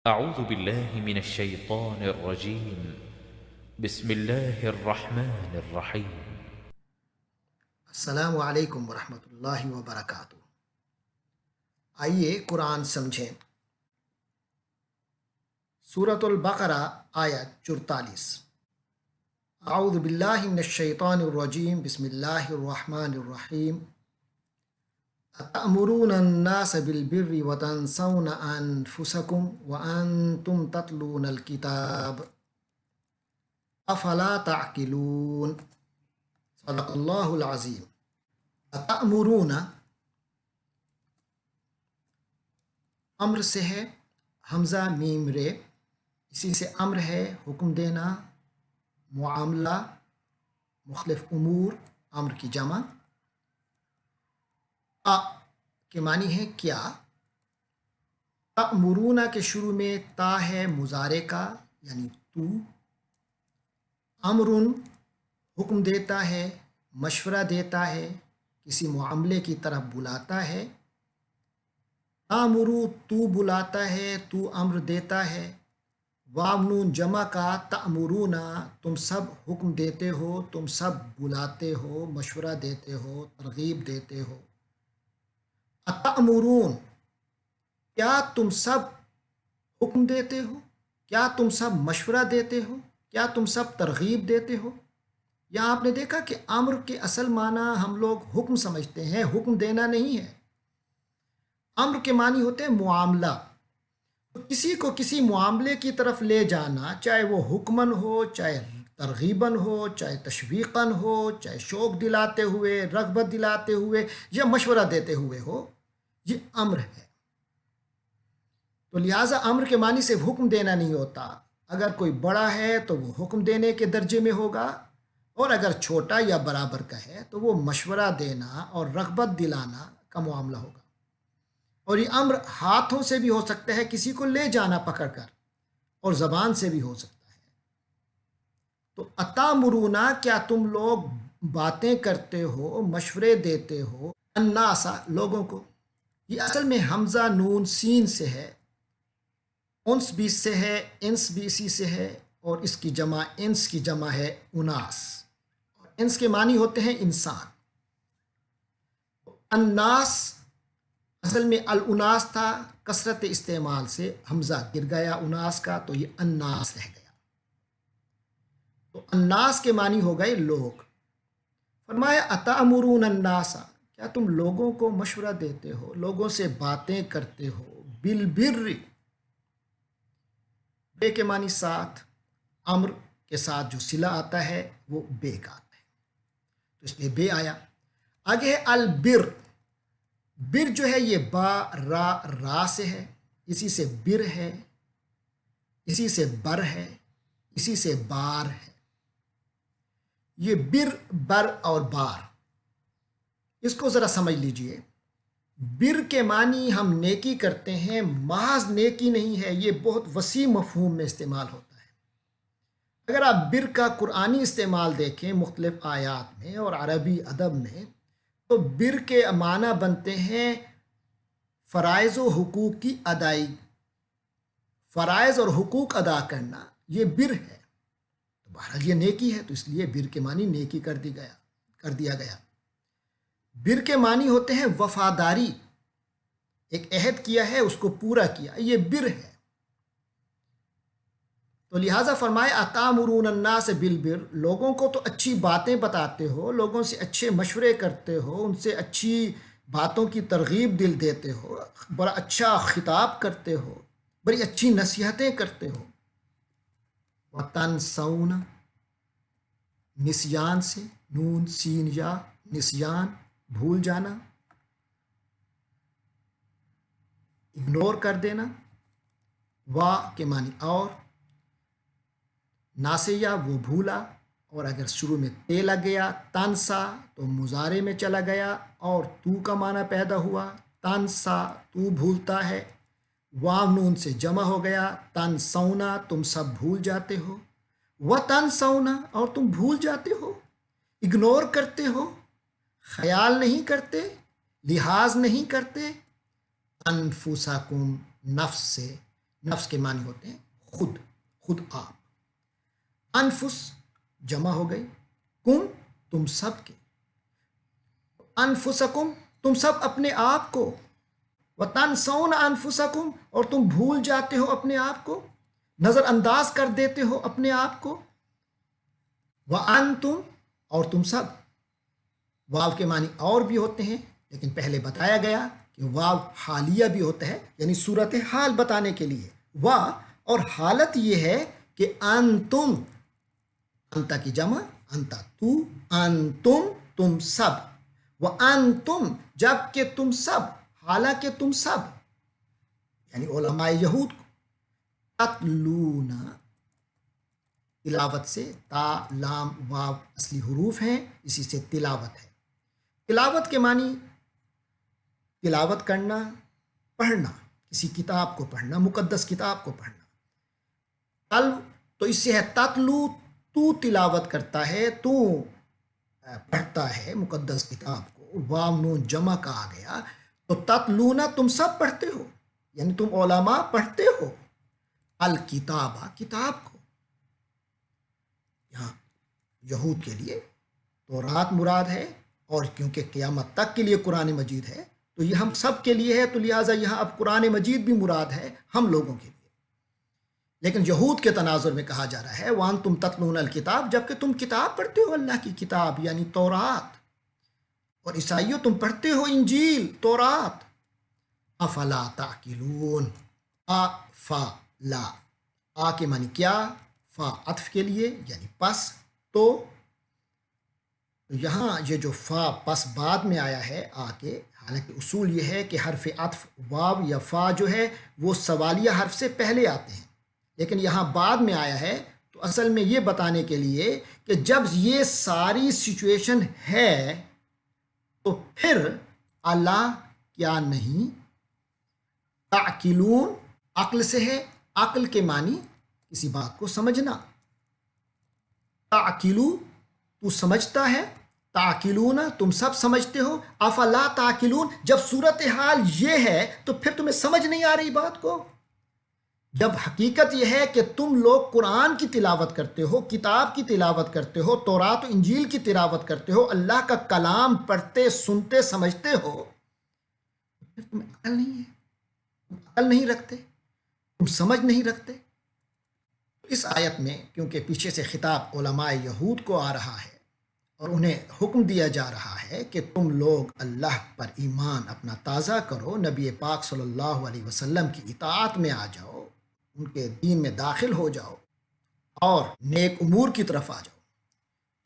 أعوذ بالله من الشيطان الرجيم. بسم الله الرحمن الرحيم. السلام علیکم ورحمۃ اللہ وبرکاتہ۔ آئیے قرآن سمجھیں۔ سورۃ البقرہ آیت 44۔ اعوذ باللہ من الشیطان الرجیم، بسم اللہ الرحمن الرحیم۔ اتأمرون الناس بالبر وتنسون انفسکم وانتم تتلون الکتاب افلا تعقلون۔ صدق اللہ العظیم۔ اتأمرون امر سے ہے، حمزہ میم رے، اسی سے امر ہے حکم دینا، معاملہ، مختلف امور، امر کی جمع۔ کے معنی ہے کیا۔ تأمرون کے شروع میں تا ہے مضارع کا، یعنی تو۔ امرن حکم دیتا ہے، مشورہ دیتا ہے، کسی معاملے کی طرف بلاتا ہے۔ تامرو تو بلاتا ہے، تو امر دیتا ہے۔ واو نون جمع کا تأمرون، تم سب حکم دیتے ہو، تم سب بلاتے ہو، مشورہ دیتے ہو، ترغیب دیتے ہو۔ اتأمرون، کیا تم سب حکم دیتے ہو، کیا تم سب مشورہ دیتے ہو، کیا تم سب ترغیب دیتے ہو۔ یہاں آپ نے دیکھا کہ امر کے اصل معنی ہم لوگ حکم سمجھتے ہیں، حکم دینا نہیں ہے۔ امر کے معنی ہوتے ہیں معاملہ، تو کسی کو کسی معاملے کی طرف لے جانا، چاہے وہ حکمن ہو، چاہے ترغیباً ہو، چاہے تشویقاً ہو، چاہے شوق دلاتے ہوئے، رغبت دلاتے ہوئے، یا مشورہ دیتے ہوئے ہو، یہ امر ہے۔ تو لہٰذا امر کے معنی سے حکم دینا نہیں ہوتا۔ اگر کوئی بڑا ہے تو وہ حکم دینے کے درجے میں ہوگا، اور اگر چھوٹا یا برابر کا ہے تو وہ مشورہ دینا اور رغبت دلانا کا معاملہ ہوگا۔ اور یہ امر ہاتھوں سے بھی ہو سکتا ہے، کسی کو لے جانا پکڑ کر، اور زبان سے بھی ہو سکتا ہے۔ تو اتامرونا، کیا تم لوگ باتیں کرتے ہو، مشورے دیتے ہو، الناسا، لوگوں کو۔ یہ اصل میں حمزہ نون سین سے ہے، انس بھی اس سے ہے، انس بھی اسی سے ہے، اور اس کی جمع انس کی جمع ہے اناس، اور انس کے معنی ہوتے ہیں انسان۔ الناس اصل میں الاناس تھا، کثرت استعمال سے حمزہ گر گیا اناس کا، تو یہ الناس رہ گیا۔ تو الناس کے معنی ہو گئے لوگ۔ فرمایا اتامرون الناس، کیا تم لوگوں کو مشورہ دیتے ہو، لوگوں سے باتیں کرتے ہو، بالبر، بے کے معنی ساتھ، امر کے ساتھ جو صلہ آتا ہے وہ بے کا آتا ہے، تو اس لیے بے آیا۔ آگے ہے البر۔ بر جو ہے یہ با را سے ہے، اسی سے بر ہے، اسی سے بر ہے، اسی سے بار ہے۔ یہ بر، بر اور بار، اس کو ذرا سمجھ لیجئے۔ بر کے معنی ہم نیکی کرتے ہیں، محض نیکی نہیں ہے، یہ بہت وسیع مفہوم میں استعمال ہوتا ہے۔ اگر آپ بر کا قرآنی استعمال دیکھیں مختلف آیات میں اور عربی ادب میں، تو بر کے معنی بنتے ہیں فرائض و حقوق کی ادائیگی، فرائض اور حقوق ادا کرنا، یہ بر ہے۔ تو بہرحال یہ نیکی ہے، تو اس لیے بر کے معنی نیکی کر دیا گیا۔ بر کے معنی ہوتے ہیں وفاداری، ایک عہد کیا ہے اس کو پورا کیا، یہ بر ہے۔ تو لہٰذا فرمایا اتامرون الناس بالبر، لوگوں کو تو اچھی باتیں بتاتے ہو، لوگوں سے اچھے مشورے کرتے ہو، ان سے اچھی باتوں کی ترغیب دل دیتے ہو، بڑا اچھا خطاب کرتے ہو، بڑی اچھی نصیحتیں کرتے ہو۔ وتنسون، نسیان سے، نون سین یا، نسیان، بھول جانا، اگنور کر دینا۔ وا کے معنی اور، ناسیہ وہ بھولا، اور اگر شروع میں تے لگ گیا تنسا تو مضارع میں چلا گیا اور تو کا معنی پیدا ہوا، تنسا تو بھولتا ہے۔ واو نون سے جمع ہو گیا، تنسونا تم سب بھول جاتے ہو، و تنسونا اور تم بھول جاتے ہو، اگنور کرتے ہو، خیال نہیں کرتے، لحاظ نہیں کرتے، انفسکم، نفس سے، نفس کے معنی ہوتے ہیں خود، خود آپ. انفس جمع ہو گئی، کم تم سب کے، انفسکم تم سب اپنے آپ کو، وتنسون انفسکم اور تم بھول جاتے ہو اپنے آپ کو، نظر انداز کر دیتے ہو اپنے آپ کو. وانتم اور تم سب. واو کے معنی اور بھی ہوتے ہیں، لیکن پہلے بتایا گیا کہ واو حالیہ بھی ہوتا ہے، یعنی صورت حال بتانے کے لیے. اور حالت یہ ہے کہ انتم، انتا کی جمع انتا تو، انتم تم سب، وانتم جب کہ تم سب، حالانکہ تم سب یعنی علماء یہود کو، تتلون تلاوت سے، تا لام واو اصلی حروف ہیں، اسی سے تلاوت ہے. تلاوت کے معنی تلاوت کرنا، پڑھنا، کسی کتاب کو پڑھنا، مقدس کتاب کو پڑھنا. تلو تو اس سے ہے تتلو، تو تلاوت کرتا ہے، تو پڑھتا ہے مقدس کتاب کو. واو نون جمع کا آ گیا تو تتلونا تم سب پڑھتے ہو، یعنی تم علماء پڑھتے ہو الکتابہ کتاب کو. یہاں یہود کے لیے تورات مراد ہے، اور کیونکہ قیامت تک کے لیے قرآن مجید ہے تو یہ ہم سب کے لیے ہے، تو لہٰذا یہاں اب قرآن مجید بھی مراد ہے ہم لوگوں کے لیے. لیکن یہود کے تناظر میں کہا جا رہا ہے وان تم تتلون الکتاب، جبکہ تم کتاب پڑھتے ہو اللہ کی کتاب یعنی تورات. اور عیسائیوں تم پڑھتے ہو انجیل، تورات. افلا تعقلون، فا لا، آ کے معنی کیا، فا عطف کے لیے یعنی پس. تو یہاں یہ جو فا پس بعد میں آیا ہے آ کے، حالانکہ اصول یہ ہے کہ حرف عطف واو یا فا جو ہے وہ سوالیہ حرف سے پہلے آتے ہیں، لیکن یہاں بعد میں آیا ہے تو اصل میں یہ بتانے کے لیے کہ جب یہ ساری سچویشن ہے تو پھر اللہ کیا نہیں، تعقلون عقل سے ہے، عقل کے معنی کسی بات کو سمجھنا. تعقلو تو سمجھتا ہے، تعقلون تم سب سمجھتے ہو. افلا تعقلون جب صورتحال یہ ہے تو پھر تمہیں سمجھ نہیں آ رہی بات کو. جب حقیقت یہ ہے کہ تم لوگ قرآن کی تلاوت کرتے ہو، کتاب کی تلاوت کرتے ہو، تورات و انجیل کی تلاوت کرتے ہو، اللہ کا کلام پڑھتے سنتے سمجھتے ہو، پھر تمہیں عقل نہیں ہے، تم عقل نہیں رکھتے، تم سمجھ نہیں رکھتے. اس آیت میں کیونکہ پیچھے سے خطاب علماء یہود کو آ رہا ہے اور انہیں حکم دیا جا رہا ہے کہ تم لوگ اللہ پر ایمان اپنا تازہ کرو، نبی پاک صلی اللہ علیہ وسلم کی اطاعت میں آ جاؤ، ان کے دین میں داخل ہو جاؤ اور نیک امور کی طرف آ جاؤ.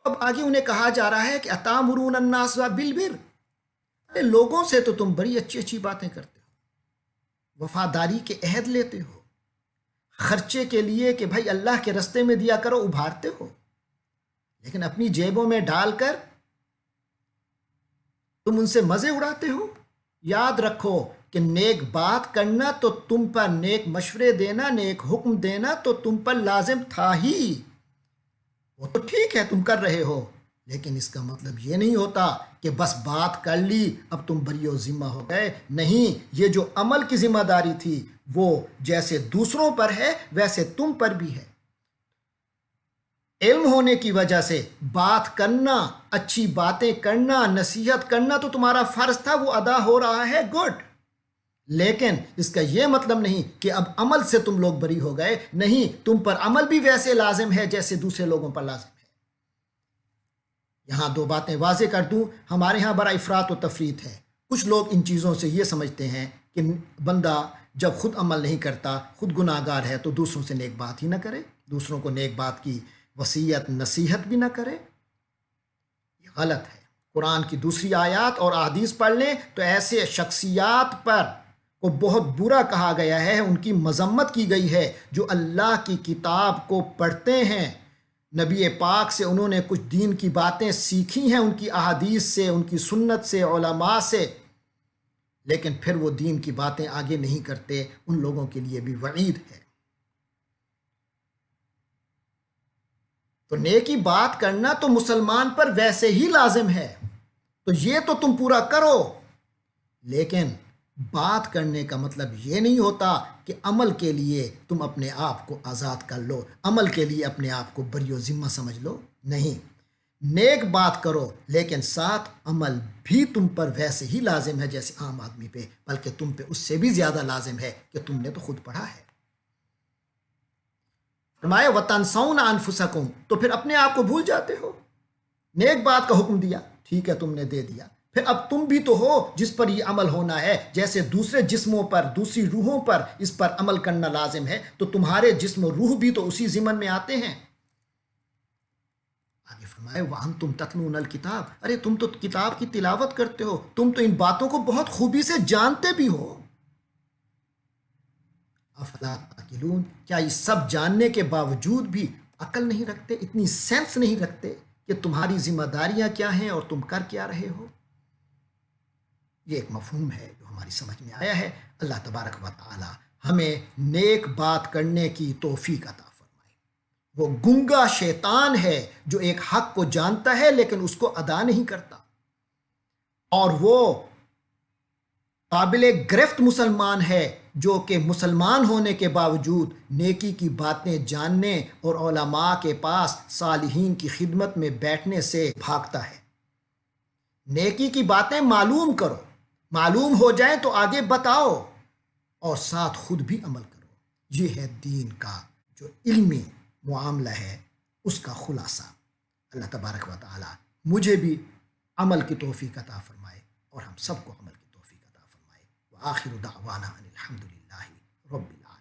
اب آگے انہیں کہا جا رہا ہے کہ اتامرون الناس بالبر، ارے لوگوں سے تو تم بڑی اچھی اچھی باتیں کرتے ہو، وفاداری کے عہد لیتے ہو، خرچے کے لیے کہ بھائی اللہ کے رستے میں دیا کرو ابھارتے ہو، لیکن اپنی جیبوں میں ڈال کر تم ان سے مزے اڑاتے ہو. یاد رکھو کہ نیک بات کرنا تو تم پر، نیک مشورے دینا، نیک حکم دینا تو تم پر لازم تھا ہی، وہ تو ٹھیک ہے تم کر رہے ہو، لیکن اس کا مطلب یہ نہیں ہوتا کہ بس بات کر لی اب تم بری و ذمہ ہو گئے. نہیں، یہ جو عمل کی ذمہ داری تھی وہ جیسے دوسروں پر ہے ویسے تم پر بھی ہے. علم ہونے کی وجہ سے بات کرنا، اچھی باتیں کرنا، نصیحت کرنا تو تمہارا فرض تھا، وہ ادا ہو رہا ہے، گڈ. لیکن اس کا یہ مطلب نہیں کہ اب عمل سے تم لوگ بری ہو گئے. نہیں، تم پر عمل بھی ویسے لازم ہے جیسے دوسرے لوگوں پر لازم ہے. یہاں دو باتیں واضح کر دوں، ہمارے ہاں بڑا افراط و تفریط ہے. کچھ لوگ ان چیزوں سے یہ سمجھتے ہیں کہ بندہ جب خود عمل نہیں کرتا، خود گناہ گار ہے، تو دوسروں سے نیک بات ہی نہ کرے، دوسروں کو نیک بات کی وصیت نصیحت بھی نہ کرے. یہ غلط ہے. قرآن کی دوسری آیات اور احادیث پڑھ لیں تو ایسے شخصیات پر کو بہت برا کہا گیا ہے، ان کی مذمت کی گئی ہے جو اللہ کی کتاب کو پڑھتے ہیں، نبی پاک سے انہوں نے کچھ دین کی باتیں سیکھی ہیں، ان کی احادیث سے، ان کی سنت سے، علماء سے، لیکن پھر وہ دین کی باتیں آگے نہیں کرتے. ان لوگوں کے لیے بھی وعید ہے. تو نیکی بات کرنا تو مسلمان پر ویسے ہی لازم ہے، تو یہ تو تم پورا کرو. لیکن بات کرنے کا مطلب یہ نہیں ہوتا کہ عمل کے لیے تم اپنے آپ کو آزاد کر لو، عمل کے لیے اپنے آپ کو بری و ذمہ سمجھ لو، نہیں۔ نیک بات کرو لیکن ساتھ عمل بھی تم پر ویسے ہی لازم ہے جیسے عام آدمی پہ، بلکہ تم پہ اس سے بھی زیادہ لازم ہے کہ تم نے تو خود پڑھا ہے۔ فرمایا وَتَنْسَوْنَ أَنفُسَكُمْ، تو پھر اپنے آپ کو بھول جاتے ہو۔ نیک بات کا حکم دیا، ٹھیک ہے تم نے دے دیا، پھر اب تم بھی تو ہو جس پر یہ عمل ہونا ہے، جیسے دوسرے جسموں پر، دوسری روحوں پر اس پر عمل کرنا لازم ہے، تو تمہارے جسم و روح بھی تو اسی ضمن میں آتے ہیں۔ آگے فرمائے وَأَنْتُمْ تَتْلُونَ الْكِتَابَ، ارے تم تو کتاب کی تلاوت کرتے ہو، تم تو ان باتوں کو بہت خوبی سے جانتے بھی ہو۔ افلا تعقلون، کیا یہ سب جاننے کے باوجود بھی عقل نہیں رکھتے، اتنی سینس نہیں رکھتے کہ تمہاری ذمہ داریاں کیا ہیں اور تم کر کیا رہے ہو؟ یہ ایک مفہوم ہے جو ہماری سمجھ میں آیا ہے۔ اللہ تبارک و تعالی ہمیں نیک بات کرنے کی توفیق عطا فرمائے۔ وہ گنگا شیطان ہے جو ایک حق کو جانتا ہے لیکن اس کو ادا نہیں کرتا، اور وہ قابل گرفت مسلمان ہے جو کہ مسلمان ہونے کے باوجود نیکی کی باتیں جاننے اور علماء کے پاس صالحین کی خدمت میں بیٹھنے سے بھاگتا ہے۔ نیکی کی باتیں معلوم کرو، معلوم ہو جائیں تو آگے بتاؤ، اور ساتھ خود بھی عمل کرو۔ یہ ہے دین کا جو علمی معاملہ ہے، اس کا خلاصہ۔ اللہ تبارک و تعالی مجھے بھی عمل کی توفیق عطا فرمائے اور ہم سب کو عمل کی توفیق عطا فرمائے۔ وآخر دعوانا ان الحمد للہ رب العالمین۔